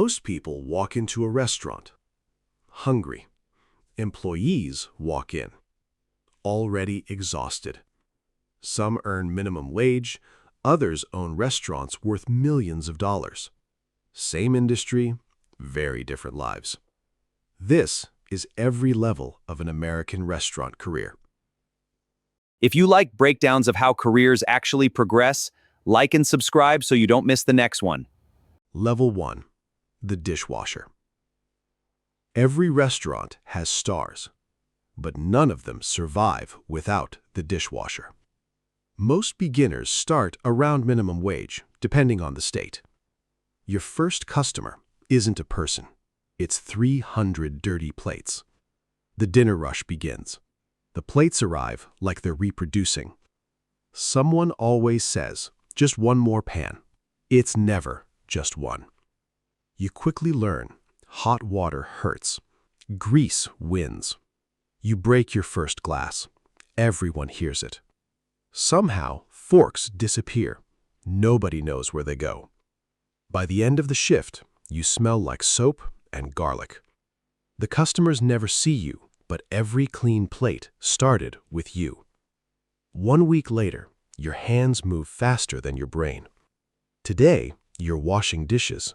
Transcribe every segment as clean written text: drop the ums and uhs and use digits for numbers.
Most people walk into a restaurant, hungry. Employees walk in, already exhausted. Some earn minimum wage, others own restaurants worth millions of dollars. Same industry, very different lives. This is every level of an American restaurant career. If you like breakdowns of how careers actually progress, like and subscribe so you don't miss the next one. Level 1. The dishwasher. Every restaurant has stars, but none of them survive without the dishwasher. Most beginners start around minimum wage, depending on the state. Your first customer isn't a person. It's 300 dirty plates. The dinner rush begins. The plates arrive like they're reproducing. Someone always says, just one more pan. It's never just one. You quickly learn, hot water hurts. Grease wins. You break your first glass. Everyone hears it. Somehow, forks disappear. Nobody knows where they go. By the end of the shift, you smell like soap and garlic. The customers never see you, but every clean plate started with you. 1 week later, your hands move faster than your brain. Today, you're washing dishes.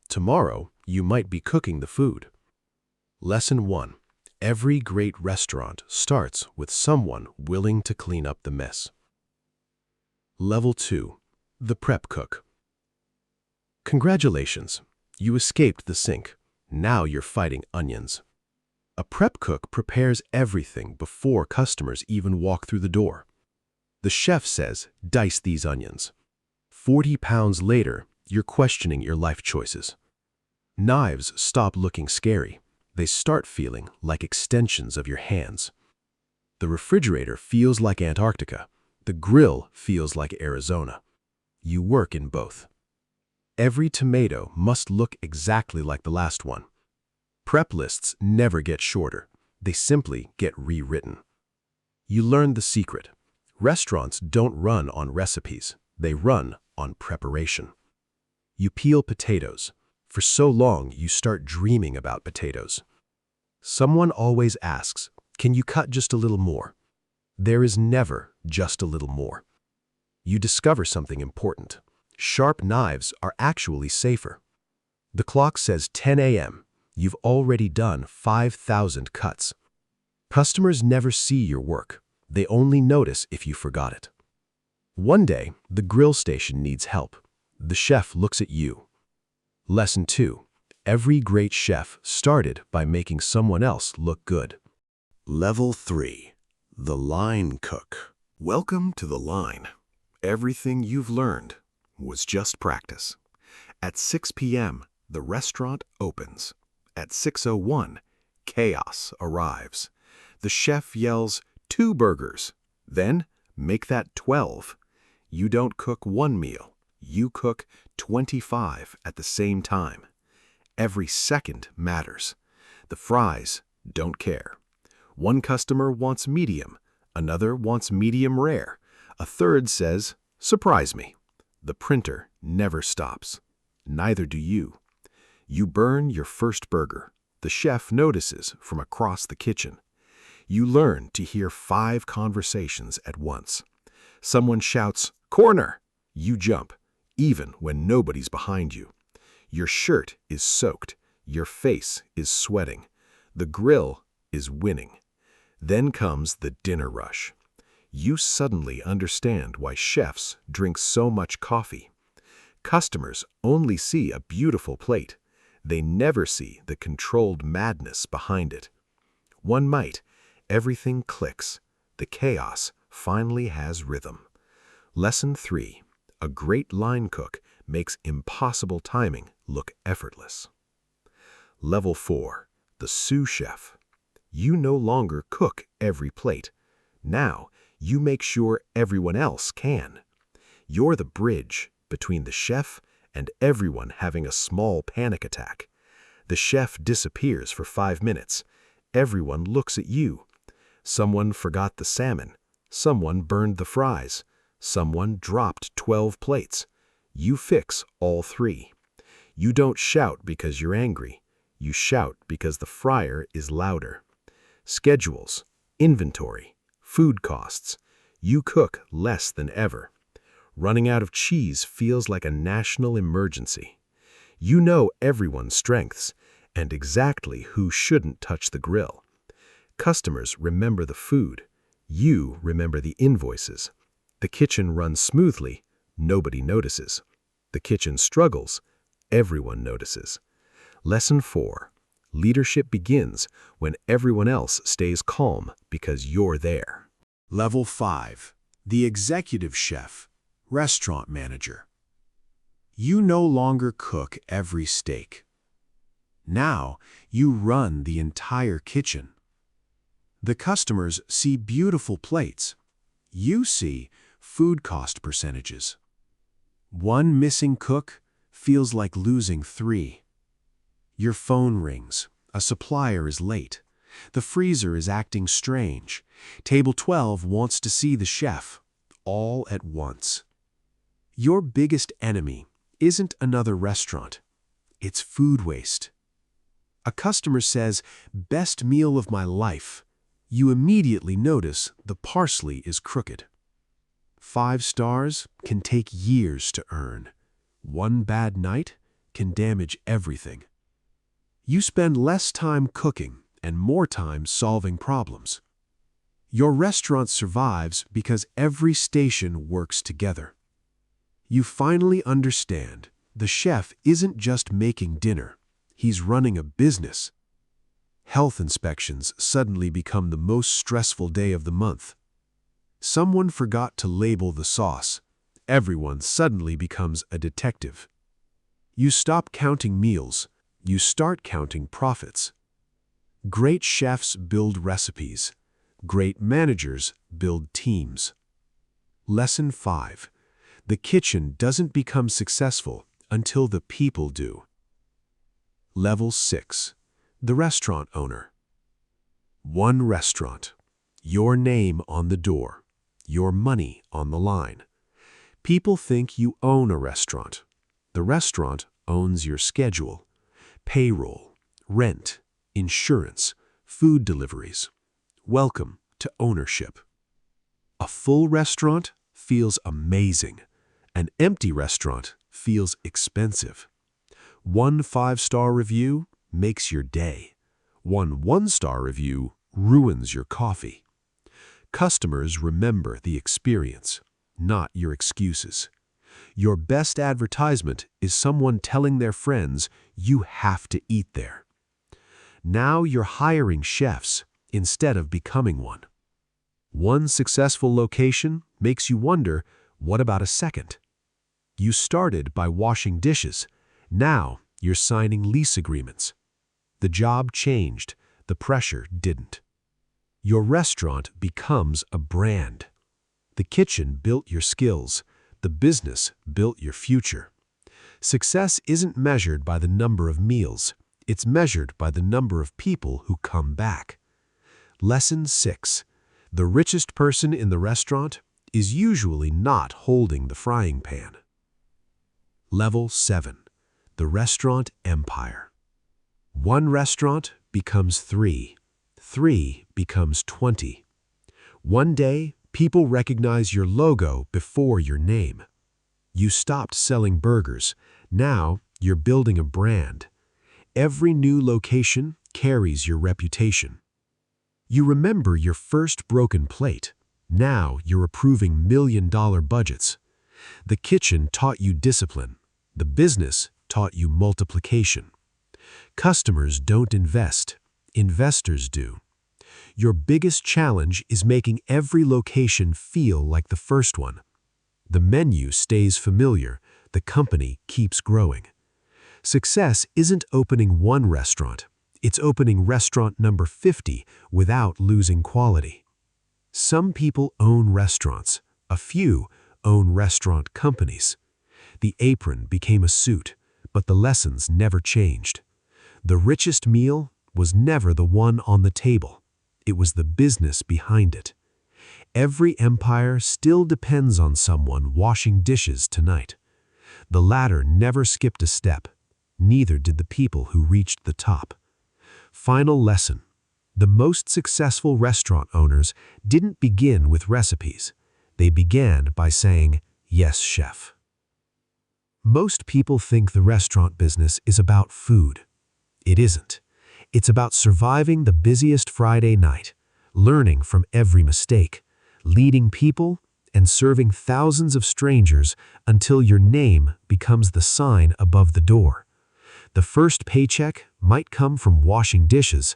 Tomorrow, you might be cooking the food. Lesson 1. Every great restaurant starts with someone willing to clean up the mess. Level 2. The prep cook. Congratulations, you escaped the sink. Now you're fighting onions. A prep cook prepares everything before customers even walk through the door. The chef says, dice these onions. 40 pounds later, you're questioning your life choices. Knives stop looking scary. They start feeling like extensions of your hands. The refrigerator feels like Antarctica. The grill feels like Arizona. You work in both. Every tomato must look exactly like the last one. Prep lists never get shorter. They simply get rewritten. You learn the secret. Restaurants don't run on recipes. They run on preparation. You peel potatoes. For so long, you start dreaming about potatoes. Someone always asks, can you cut just a little more? There is never just a little more. You discover something important. Sharp knives are actually safer. The clock says 10 a.m. You've already done 5,000 cuts. Customers never see your work. They only notice if you forgot it. One day, the grill station needs help. The chef looks at you. Lesson 2. Every great chef started by making someone else look good. Level 3. The line cook. Welcome to the line. Everything you've learned was just practice. At 6 p.m., the restaurant opens. At 6:01, chaos arrives. The chef yells, 2 burgers. Then, make that 12. You don't cook 1 meal. You cook 25 at the same time. Every second matters. The fries don't care. One customer wants medium. Another wants medium rare. A third says, surprise me. The printer never stops. Neither do you. You burn your first burger. The chef notices from across the kitchen. You learn to hear 5 conversations at once. Someone shouts, corner! You jump, even when nobody's behind you. Your shirt is soaked. Your face is sweating. The grill is winning. Then comes the dinner rush. You suddenly understand why chefs drink so much coffee. Customers only see a beautiful plate. They never see the controlled madness behind it. One night, everything clicks. The chaos finally has rhythm. Lesson 3. A great line cook makes impossible timing look effortless. Level 4. The sous chef. You no longer cook every plate. Now, you make sure everyone else can. You're the bridge between the chef and everyone having a small panic attack. The chef disappears for 5 minutes. Everyone looks at you. Someone forgot the salmon. Someone burned the fries. Someone dropped 12 plates. You fix all 3. You don't shout because you're angry. You shout because the fryer is louder. Schedules, inventory, food costs. You cook less than ever. Running out of cheese feels like a national emergency. You know everyone's strengths and exactly who shouldn't touch the grill. Customers remember the food. You remember the invoices. The kitchen runs smoothly. Nobody notices. The kitchen struggles. Everyone notices. Lesson 4. Leadership begins when everyone else stays calm because you're there. Level 5. The executive chef, restaurant manager. You no longer cook every steak. Now you run the entire kitchen. The customers see beautiful plates. You see food cost percentages. One missing cook feels like losing 3. Your phone rings. A supplier is late. The freezer is acting strange. Table 12 wants to see the chef, all at once. Your biggest enemy isn't another restaurant. It's food waste. A customer says, "Best meal of my life." You immediately notice the parsley is crooked. 5 stars can take years to earn. One bad night can damage everything. You spend less time cooking and more time solving problems. Your restaurant survives because every station works together. You finally understand the chef isn't just making dinner, he's running a business. Health inspections suddenly become the most stressful day of the month. Someone forgot to label the sauce. Everyone suddenly becomes a detective. You stop counting meals. You start counting profits. Great chefs build recipes. Great managers build teams. Lesson 5. The kitchen doesn't become successful until the people do. Level 6. The restaurant owner. One restaurant. Your name on the door. Your money on the line. People think you own a restaurant. The restaurant owns your schedule, payroll, rent, insurance, food deliveries. Welcome to ownership. A full restaurant feels amazing. An empty restaurant feels expensive. One 5-star review makes your day. One 1-star review ruins your coffee. Customers remember the experience, not your excuses. Your best advertisement is someone telling their friends you have to eat there. Now you're hiring chefs instead of becoming one. One successful location makes you wonder, what about a second? You started by washing dishes. Now you're signing lease agreements. The job changed. The pressure didn't. Your restaurant becomes a brand. The kitchen built your skills. The business built your future. Success isn't measured by the number of meals. It's measured by the number of people who come back. Lesson 6. The richest person in the restaurant is usually not holding the frying pan. Level 7. The restaurant empire. One restaurant becomes 3. 3 becomes 20. One day, people recognize your logo before your name. You stopped selling burgers. Now you're building a brand. Every new location carries your reputation. You remember your first broken plate. Now you're approving million-dollar budgets. The kitchen taught you discipline. The business taught you multiplication. Customers don't invest. Investors do. Your biggest challenge is making every location feel like the first one. The menu stays familiar. The company keeps growing. Success isn't opening one restaurant. It's opening restaurant number 50 without losing quality. Some people own restaurants. A few own restaurant companies. The apron became a suit, but the lessons never changed. The richest meal was never the one on the table. It was the business behind it. Every empire still depends on someone washing dishes tonight. The ladder never skipped a step. Neither did the people who reached the top. Final lesson. The most successful restaurant owners didn't begin with recipes. They began by saying, "Yes, chef." Most people think the restaurant business is about food. It isn't. It's about surviving the busiest Friday night, learning from every mistake, leading people, and serving thousands of strangers until your name becomes the sign above the door. The first paycheck might come from washing dishes.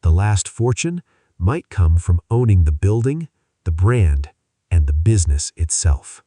The last fortune might come from owning the building, the brand, and the business itself.